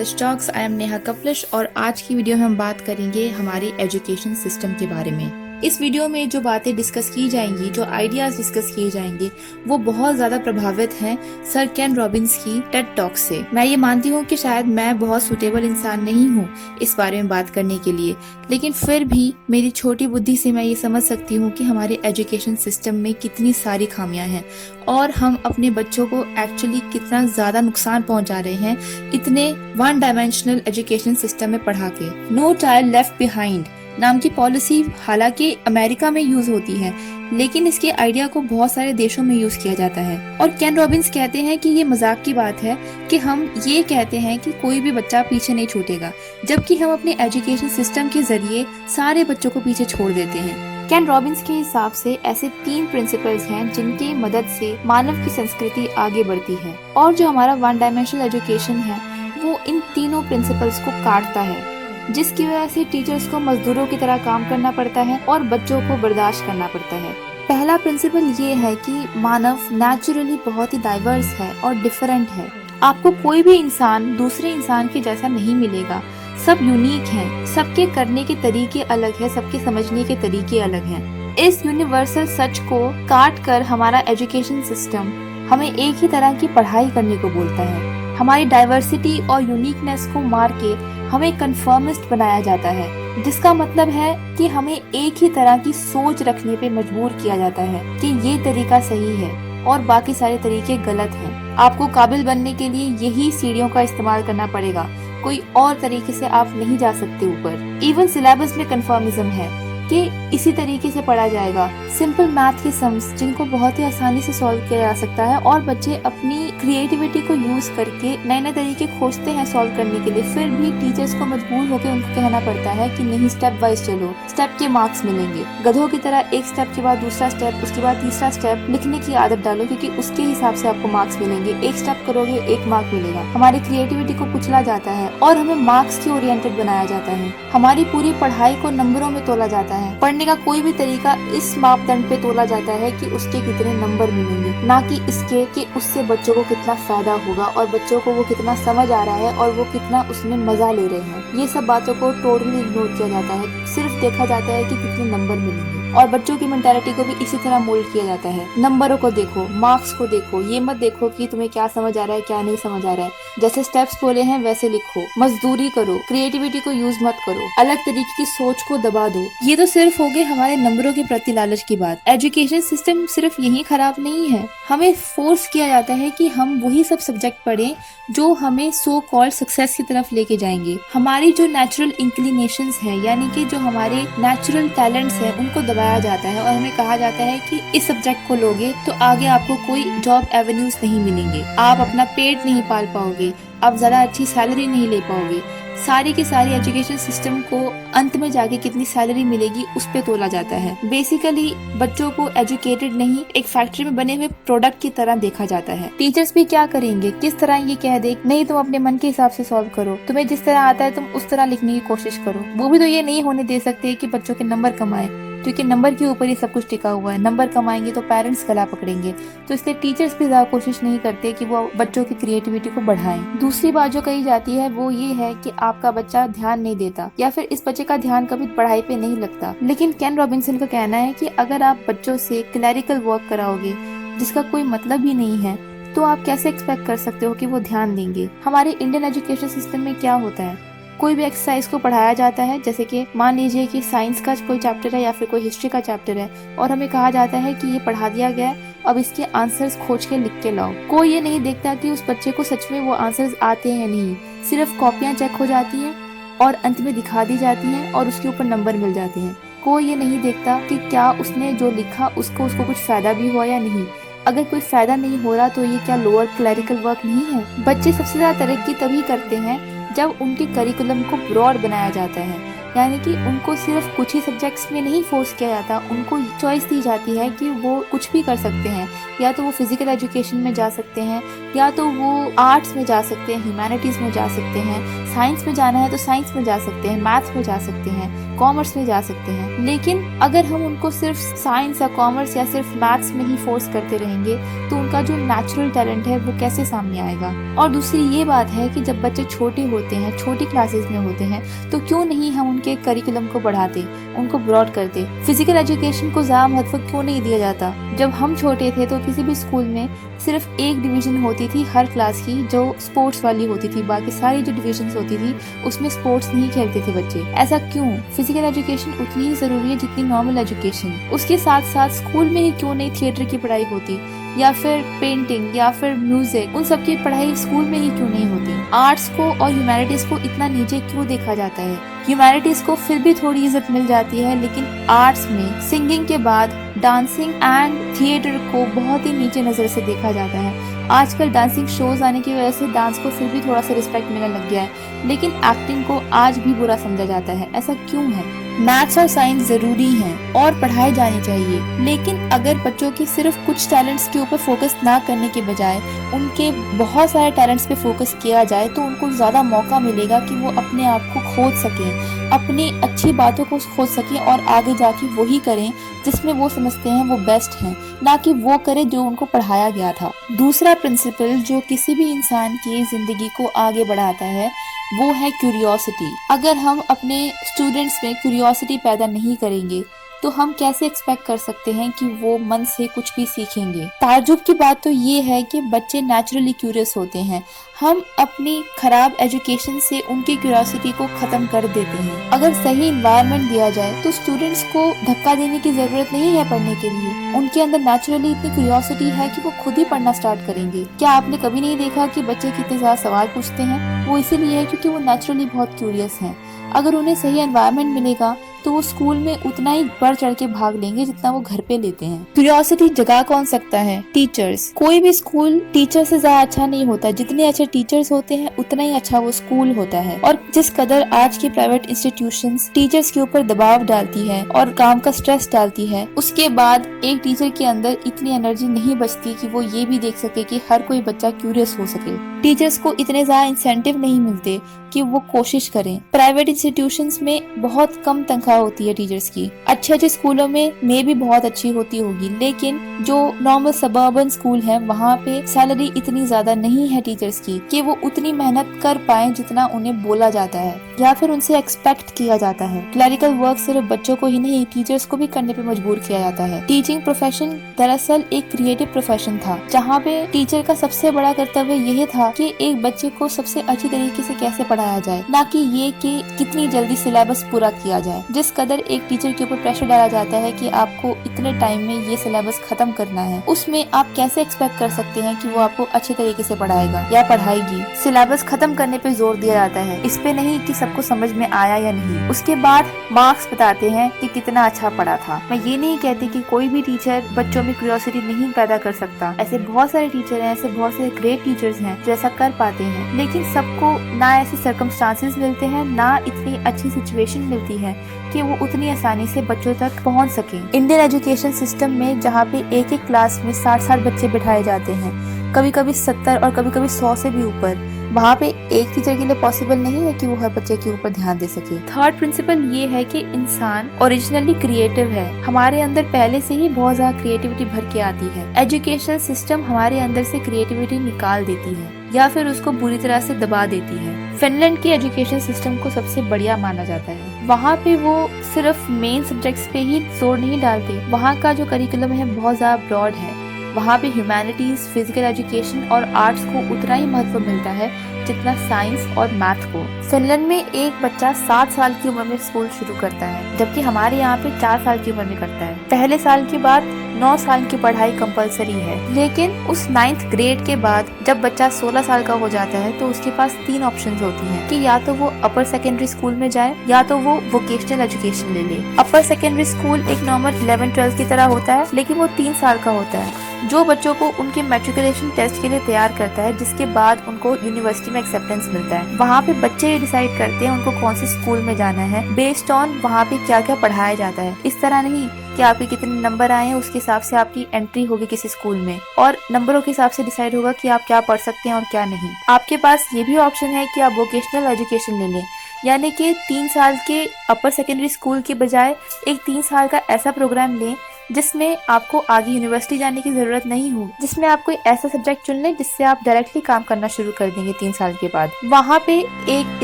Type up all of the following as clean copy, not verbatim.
College talks. I am Neha Kaplish और आज की वीडियो में हम बात करेंगे हमारे एजुकेशन सिस्टम के बारे में। इस वीडियो में जो बातें डिस्कस की जाएंगी, जो आइडियाज डिस्कस किए जाएंगे, वो बहुत ज्यादा प्रभावित हैं सर केन रॉबिन्स की टेड टॉक से। मैं ये मानती हूँ कि शायद मैं बहुत सुटेबल इंसान नहीं हूँ इस बारे में बात करने के लिए, लेकिन फिर भी मेरी छोटी बुद्धि से मैं ये समझ सकती हूँ कि हमारे एजुकेशन सिस्टम में कितनी सारी खामियां हैं और हम अपने बच्चों को एक्चुअली कितना ज्यादा नुकसान पहुंचा रहे हैं इतने वन डायमेंशनल एजुकेशन सिस्टम में पढ़ा के। नो चाइल्ड लेफ्ट बिहाइंड नाम की पॉलिसी हालांकि अमेरिका में यूज होती है, लेकिन इसके आइडिया को बहुत सारे देशों में यूज किया जाता है। और केन रॉबिन्स कहते हैं कि ये मजाक की बात है कि हम ये कहते हैं कि कोई भी बच्चा पीछे नहीं छूटेगा, जबकि हम अपने एजुकेशन सिस्टम के जरिए सारे बच्चों को पीछे छोड़ देते हैं। केन रॉबिन्स के हिसाब से ऐसे 3 प्रिंसिपल्स हैं जिनकी मदद से मानव की संस्कृति आगे बढ़ती है, और जो हमारा वन डायमेंशनल एजुकेशन है वो इन तीनों प्रिंसिपल्स को काटता है, जिसकी वजह से टीचर्स को मजदूरों की तरह काम करना पड़ता है और बच्चों को बर्दाश्त करना पड़ता है। पहला प्रिंसिपल ये है कि मानव नेचुरली बहुत ही डाइवर्स है और डिफरेंट है। आपको कोई भी इंसान दूसरे इंसान के जैसा नहीं मिलेगा। सब यूनिक हैं, सबके करने के तरीके अलग है, सबके समझने के तरीके अलग हैं। इस यूनिवर्सल सच को काट कर हमारा एजुकेशन सिस्टम हमें एक ही तरह की पढ़ाई करने को बोलता है। हमारी डाइवर्सिटी और यूनिकनेस को मार के हमें कन्फर्मिस्ट बनाया जाता है, जिसका मतलब है कि हमें एक ही तरह की सोच रखने पे मजबूर किया जाता है कि ये तरीका सही है और बाकी सारे तरीके गलत हैं। आपको काबिल बनने के लिए यही सीढ़ियों का इस्तेमाल करना पड़ेगा, कोई और तरीके से आप नहीं जा सकते ऊपर। इवन सिलेबस में कन्फर्मिज्म है कि इसी तरीके से पढ़ा जाएगा। सिंपल मैथ के सम्स जिनको बहुत ही आसानी से सॉल्व किया जा सकता है, और बच्चे अपनी क्रिएटिविटी को यूज करके नए नए तरीके खोजते हैं सॉल्व करने के लिए, फिर भी टीचर्स को मजबूर होकर उनको कहना पड़ता है कि नहीं, स्टेप वाइज चलो, स्टेप के मार्क्स मिलेंगे। गधों की तरह एक स्टेप के बाद दूसरा स्टेप, उसके बाद तीसरा स्टेप लिखने की आदत डालो, क्योंकि उसके हिसाब से आपको मार्क्स मिलेंगे। एक स्टेप करोगे 1 मार्क मिलेगा। हमारी क्रिएटिविटी को कुचला जाता है और हमें मार्क्स की ओरिएंटेड बनाया जाता है। हमारी पूरी पढ़ाई को नंबरों में तोला जाता है। पढ़ने का कोई भी तरीका इस मापदंड पे तोला जाता है कि उसके कितने नंबर मिलेंगे, ना कि इसके कि उससे बच्चों को कितना फायदा होगा और बच्चों को वो कितना समझ आ रहा है और वो कितना उसमें मजा ले रहे हैं। ये सब बातों को टोटली इग्नोर किया जाता है। सिर्फ देखा जाता है कि कितने नंबर मिलेंगे, और बच्चों की मेंटालिटी को भी इसी तरह मोल्ड किया जाता है। नंबरों को देखो, मार्क्स को देखो, ये मत देखो कि तुम्हें क्या समझ आ रहा है क्या नहीं समझ आ रहा है। जैसे स्टेप्स बोले हैं वैसे लिखो, मजदूरी करो, क्रिएटिविटी को यूज मत करो, अलग तरीके की सोच को दबा दो। ये तो सिर्फ हो गए हमारे नंबरों के प्रति लालच की बात। एजुकेशन सिस्टम सिर्फ यही खराब नहीं है, हमें फोर्स किया जाता है कि हम वही सब सब्जेक्ट पढ़ें जो हमें सो कॉल्ड सक्सेस की तरफ लेके जाएंगे। हमारी जो नेचुरल इंक्लिनेशंस है, यानी कि जो हमारे नेचुरल टैलेंट्स है, उनको दबाया जाता है और हमें कहा जाता है कि इस सब्जेक्ट को लोगे तो आगे आपको कोई जॉब एवेन्यूज नहीं मिलेंगे, आप अपना पेट नहीं पाल पाओगे, आप ज्यादा अच्छी सैलरी नहीं ले पाओगे। सारी की सारी एजुकेशन सिस्टम को अंत में जाके कितनी सैलरी मिलेगी उस पे तोला जाता है। बेसिकली बच्चों को एजुकेटेड नहीं, एक फैक्ट्री में बने हुए प्रोडक्ट की तरह देखा जाता है। टीचर्स भी क्या करेंगे, किस तरह ये कह दे नहीं तुम अपने मन के हिसाब से सॉल्व करो, तुम्हें जिस तरह आता है तुम उस तरह लिखने की कोशिश करो। वो भी तो ये नहीं होने दे सकते कि बच्चों के नंबर कमाए, क्योंकि नंबर के ऊपर ही सब कुछ टिका हुआ है। नंबर कमाएंगे तो पेरेंट्स गला पकड़ेंगे, तो इसलिए टीचर्स भी ज्यादा कोशिश नहीं करते कि वो बच्चों की क्रिएटिविटी को बढ़ाएं। दूसरी बात जो कही जाती है वो ये है कि आपका बच्चा ध्यान नहीं देता या फिर इस बच्चे का ध्यान कभी पढ़ाई पे नहीं लगता। लेकिन केन रॉबिन्सन का कहना है कि अगर आप बच्चों से क्लरिकल वर्क कराओगे जिसका कोई मतलब ही नहीं है, तो आप कैसे एक्सपेक्ट कर सकते हो कि वो ध्यान देंगे। हमारे इंडियन एजुकेशन सिस्टम में क्या होता है, कोई भी एक्सरसाइज को पढ़ाया जाता है, जैसे कि मान लीजिए कि साइंस का कोई चैप्टर है या फिर कोई हिस्ट्री का चैप्टर है, और हमें कहा जाता है कि ये पढ़ा दिया गया है, अब इसके आंसर्स खोज के लिख के लाओ। कोई ये नहीं देखता कि उस बच्चे को सच में वो आंसर्स आते हैं या नहीं, सिर्फ कॉपियां चेक हो जाती हैं और अंत में दिखा दी जाती हैं और उसके ऊपर नंबर मिल जाते हैं। कोई ये नहीं देखता कि क्या उसने जो लिखा उसको कुछ फायदा भी हुआ या नहीं। अगर कोई फायदा नहीं हो रहा तो ये क्या लोअर क्लरिकल वर्क नहीं है। बच्चे सबसे ज्यादा तरक्की तभी करते हैं जब उनके करिकुलम को ब्रॉड बनाया जाता है, यानी कि उनको सिर्फ कुछ ही सब्जेक्ट्स में नहीं फोर्स किया जाता, उनको चॉइस दी जाती है कि वो कुछ भी कर सकते हैं। या तो वो फिजिकल एजुकेशन में जा सकते हैं, या तो वो आर्ट्स में जा सकते हैं, ह्यूमैनिटीज में जा सकते हैं, साइंस में जाना है तो साइंस में जा सकते हैं, मैथ्स में जा सकते हैं, कॉमर्स में जा सकते हैं। लेकिन अगर हम उनको सिर्फ साइंस या कॉमर्स या सिर्फ मैथ्स में ही फोर्स करते रहेंगे तो उनका जो नेचुरल टैलेंट है वो कैसे सामने आएगा। और दूसरी ये बात है कि जब बच्चे छोटे होते हैं, छोटी क्लासेस में होते हैं, तो क्यों नहीं हम उनके करिकुलम को बढ़ाते, उनको ब्रॉड करते। फिजिकल एजुकेशन को ज्यादा महत्व क्यों नहीं दिया जाता। जब हम छोटे थे तो किसी भी स्कूल में सिर्फ एक डिवीजन होती थी हर क्लास की जो स्पोर्ट्स वाली होती थी, बाकी सारी जो डिविजन्स होती थी उसमें स्पोर्ट्स नहीं खेलते थे बच्चे। ऐसा क्यों? फिजिकल एजुकेशन उतनी ही जरूरी है जितनी नॉर्मल एजुकेशन। उसके साथ साथ स्कूल में ही क्यों नहीं थिएटर की पढ़ाई होती, या फिर पेंटिंग या फिर म्यूजिक, उन सब की पढ़ाई स्कूल में ही क्यों नहीं होती। आर्ट्स को और ह्यूमैनिटीज को इतना नीचे क्यों देखा जाता है। ह्यूमैनिटीज को फिर भी थोड़ी इज्जत मिल जाती है, लेकिन आर्ट्स में सिंगिंग के बाद डांसिंग एंड थिएटर को बहुत ही नीचे नजर से देखा जाता है। आजकल डांसिंग शोज आने की वजह से डांस को फिर भी थोड़ा सा रिस्पेक्ट मिलने लग गया है, लेकिन एक्टिंग को आज भी बुरा समझा जाता है। ऐसा क्यों है? मैथ्स और साइंस जरूरी हैं और पढ़ाई जानी चाहिए, लेकिन अगर बच्चों के सिर्फ कुछ टैलेंट्स के ऊपर फोकस ना करने के बजाय उनके बहुत सारे टैलेंट्स पे फोकस किया जाए तो उनको ज्यादा मौका मिलेगा कि वो अपने आप को खोज सकें, अपनी अच्छी बातों को खोज सकें और आगे जाके वही करें जिसमें वो समझते हैं वो बेस्ट हैं, ना कि वो करें जो उनको पढ़ाया गया था। दूसरा प्रिंसिपल जो किसी भी इंसान की जिंदगी को आगे बढ़ाता है वो है क्यूरियोसिटी। अगर हम अपने स्टूडेंट्स में क्यूरियोसिटी पैदा नहीं करेंगे तो हम कैसे एक्सपेक्ट कर सकते हैं कि वो मन से कुछ भी सीखेंगे। ताज्जुब की बात तो ये है कि बच्चे नेचुरली क्यूरियस होते हैं। हम अपनी खराब एजुकेशन से उनकी क्यूरियोसिटी को खत्म कर देते हैं। अगर सही इन्वायरमेंट दिया जाए तो स्टूडेंट्स को धक्का देने की जरूरत नहीं है पढ़ने के लिए। उनके अंदर नेचुरली इतनी क्यूरियोसिटी है कि वो खुद ही पढ़ना स्टार्ट करेंगे। क्या आपने कभी नहीं देखा कि बच्चे कितने ज्यादा सवाल पूछते हैं? वो इसीलिए है क्योंकि वो नेचुरली बहुत क्यूरियस हैं। अगर उन्हें सही एनवायरनमेंट मिलेगा तो वो स्कूल में उतना ही बढ़ चढ़ के भाग लेंगे जितना वो घर पे लेते हैं। क्यूरियोसिटी जगा कौन सकता है? टीचर्स। कोई भी स्कूल टीचर से ज्यादा अच्छा नहीं होता। जितने अच्छे टीचर्स होते हैं उतना ही अच्छा वो स्कूल होता है। और जिस कदर आज की प्राइवेट इंस्टीट्यूशंस टीचर्स के ऊपर दबाव डालती है और काम का स्ट्रेस डालती है, उसके बाद एक टीचर के अंदर इतनी एनर्जी नहीं बचती कि वो ये भी देख सके कि हर कोई बच्चा क्यूरियस हो सके। टीचर्स को इतने ज्यादा इंसेंटिव नहीं मिलते कि वो कोशिश करें। प्राइवेट इंस्टीट्यूशंस में बहुत कम तनख्वाह होती है टीचर्स की। अच्छे स्कूलों में भी बहुत अच्छी होती होगी, लेकिन जो नॉर्मल सबर्बन स्कूल है वहाँ पे सैलरी इतनी ज्यादा नहीं है टीचर्स की कि वो उतनी मेहनत कर पाए जितना उन्हें बोला जाता है या फिर उनसे एक्सपेक्ट किया जाता है। क्लरिकल वर्क सिर्फ बच्चों को ही नहीं, टीचर्स को भी करने पे मजबूर किया जाता है। टीचिंग प्रोफेशन दरअसल एक क्रिएटिव प्रोफेशन था, जहाँ पे टीचर का सबसे बड़ा कर्तव्य यही था कि एक बच्चे को सबसे अच्छी तरीके से कैसे पढ़ाया जाए, ना कि ये कि कितनी जल्दी सिलेबस पूरा किया जाए। जिस कदर एक टीचर के ऊपर प्रेशर डाला जाता है कि आपको इतने टाइम में ये सिलेबस खत्म करना है, उसमें आप कैसे एक्सपेक्ट कर सकते हैं कि वो आपको अच्छे तरीके से पढ़ाएगा या पढ़ाएगी। सिलेबस खत्म करने पे जोर दिया जाता है, इस पे नहीं कि सबको समझ में आया या नहीं। उसके बाद मार्क्स बताते हैं कि कितना अच्छा पढ़ा था। मैं ये नहीं कहती कि कोई भी टीचर बच्चों में क्यूरियोसिटी नहीं पैदा कर सकता। ऐसे बहुत सारे टीचर हैं, ऐसे बहुत सारे ग्रेट टीचर्स हैं जो ऐसा कर पाते हैं, लेकिन सबको ना ऐसे सर्कमस्टांसेस मिलते हैं, ना इतनी अच्छी सिचुएशन मिलती है कि वो उतनी आसानी से बच्चों तक पहुंच सके। इंडियन एजुकेशन सिस्टम में जहाँ पे एक एक क्लास में 60-60 बच्चे बिठाए जाते हैं, कभी कभी 70 और कभी कभी 100 से भी ऊपर, वहाँ पे एक टीचर के लिए पॉसिबल नहीं है कि वो हर बच्चे के ऊपर ध्यान दे सके। थर्ड प्रिंसिपल ये है कि इंसान ओरिजिनली क्रिएटिव है। हमारे अंदर पहले से ही बहुत ज्यादा क्रिएटिविटी भर के आती है। एजुकेशन सिस्टम हमारे अंदर से क्रिएटिविटी निकाल देती है या फिर उसको बुरी तरह से दबा देती है। फिनलैंड की एजुकेशन सिस्टम को सबसे बढ़िया माना जाता है। वहाँ पे वो सिर्फ मेन सब्जेक्ट्स पे ही जोर नहीं डालते, वहाँ का जो करिकुलम है बहुत ज्यादा ब्रॉड है। वहाँ पे ह्यूमैनिटीज, फिजिकल एजुकेशन और आर्ट्स को उतना ही महत्व मिलता है जितना साइंस और मैथ को। फिनलैंड में एक बच्चा 7 साल की उम्र में स्कूल शुरू करता है, जबकि हमारे यहाँ पे 4 साल की उम्र में करता है। पहले साल के बाद 9 साल की पढ़ाई कंपलसरी है, लेकिन उस 9th ग्रेड के बाद जब बच्चा 16 साल का हो जाता है तो उसके पास 3 ऑप्शंस होती हैं कि या तो वो अपर सेकेंडरी स्कूल में जाए या तो वो वोकेशनल एजुकेशन ले ले। अपर सेकेंडरी स्कूल एक नॉर्मल 11-12 की तरह होता है, लेकिन वो 3 साल का होता है, जो बच्चों को उनके मैट्रिकुलेशन टेस्ट के लिए तैयार करता है, जिसके बाद उनको यूनिवर्सिटी में एक्सेप्टेंस मिलता है। वहाँ पे बच्चे डिसाइड करते हैं उनको कौन से स्कूल में जाना है बेस्ड ऑन वहाँ पे क्या क्या पढ़ाया जाता है। इस तरह नहीं कि आपके कितने नंबर आए हैं उसके हिसाब से आपकी एंट्री होगी किसी स्कूल में, और नंबरों के हिसाब से डिसाइड होगा कि आप क्या पढ़ सकते हैं और क्या नहीं। आपके पास ये भी ऑप्शन है कि आप वोकेशनल एजुकेशन ले लें, यानी कि 3 साल के अपर सेकेंडरी स्कूल के बजाय एक 3 साल का ऐसा प्रोग्राम लें जिसमें आपको आगे यूनिवर्सिटी जाने की जरूरत नहीं हो, जिसमें आप कोई ऐसा सब्जेक्ट चुन लें जिससे आप डायरेक्टली काम करना शुरू कर देंगे 3 साल के बाद। वहाँ पे एक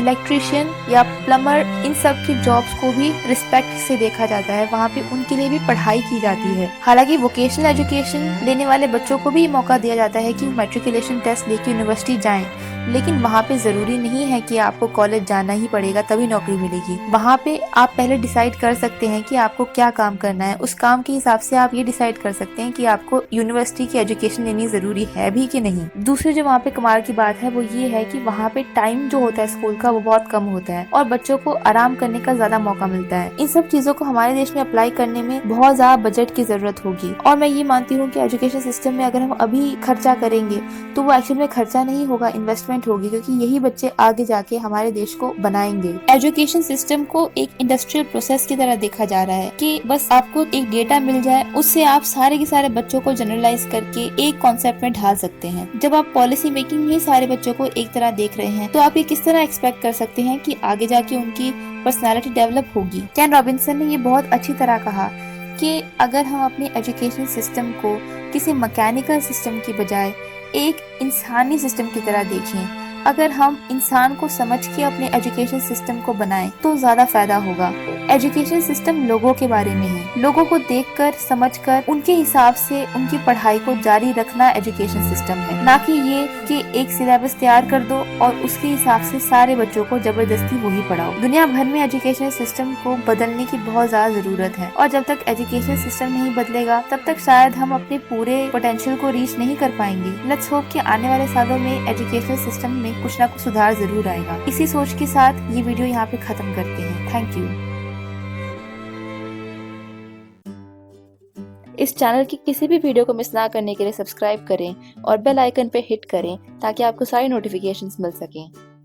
इलेक्ट्रिशियन या प्लम्बर, इन सब की जॉब्स को भी रिस्पेक्ट से देखा जाता है, वहाँ पे उनके लिए भी पढ़ाई की जाती है। हालांकि वोकेशनल एजुकेशन लेने वाले बच्चों को भी मौका दिया जाता है कि मैट्रिकुलेशन टेस्ट लेके यूनिवर्सिटी जाएं, लेकिन वहाँ पे जरूरी नहीं है कि आपको कॉलेज जाना ही पड़ेगा तभी नौकरी मिलेगी। वहाँ पे आप पहले डिसाइड कर सकते हैं कि आपको क्या काम करना है, उस काम के हिसाब से आप ये डिसाइड कर सकते हैं कि आपको यूनिवर्सिटी की एजुकेशन लेनी जरूरी है भी कि नहीं। दूसरी जो वहाँ पे कमाल की बात है वो ये है कि वहाँ पे टाइम जो होता है स्कूल का वो बहुत कम होता है और बच्चों को आराम करने का ज्यादा मौका मिलता है। इन सब चीजों को हमारे देश में अप्लाई करने में बहुत ज्यादा बजट की जरूरत होगी और मैं ये मानती हूँ कि एजुकेशन सिस्टम में अगर हम अभी खर्चा करेंगे तो वो एक्चुअल में खर्चा नहीं होगा, इन्वेस्टमेंट होगी, क्योंकि यही बच्चे आगे जाके हमारे देश को बनाएंगे। एजुकेशन सिस्टम को एक इंडस्ट्रियल प्रोसेस की तरह देखा जा रहा है कि बस आपको एक डेटा मिल जाए, उससे आप सारे के सारे बच्चों को जनरलाइज करके एक कॉन्सेप्ट में ढाल सकते हैं। जब आप पॉलिसी मेकिंग में ही सारे बच्चों को एक तरह देख रहे हैं तो आप ये किस तरह एक्सपेक्ट कर सकते हैं कि आगे जाके उनकी पर्सनैलिटी डेवलप होगी। कैन रॉबिन्सन ने ये बहुत अच्छी तरह कहा कि अगर हम अपने एजुकेशन सिस्टम को किसी मैकेनिकल सिस्टम की बजाय एक इंसानी सिस्टम की तरह देखें, अगर हम इंसान को समझ के अपने एजुकेशन सिस्टम को बनाएं तो ज्यादा फायदा होगा। एजुकेशन सिस्टम लोगों के बारे में है, लोगों को देखकर, समझकर, उनके हिसाब से उनकी पढ़ाई को जारी रखना एजुकेशन सिस्टम है, ना कि ये कि एक सिलेबस तैयार कर दो और उसके हिसाब से सारे बच्चों को जबरदस्ती वही पढ़ाओ। दुनिया भर में एजुकेशन सिस्टम को बदलने की बहुत ज्यादा जरूरत है और जब तक एजुकेशन सिस्टम नहीं बदलेगा तब तक शायद हम अपने पूरे पोटेंशियल को रीच नहीं कर पाएंगे। लेट्स होप कि आने वाले सालों में एजुकेशन सिस्टम में कुछ ना कुछ सुधार जरूर आएगा। इसी सोच के साथ ये वीडियो यहाँ पे खत्म करते हैं। Thank you. इस चैनल की किसी भी वीडियो को मिस ना करने के लिए सब्सक्राइब करें और बेल आइकन पे हिट करें ताकि आपको सारी नोटिफिकेशंस मिल सकें।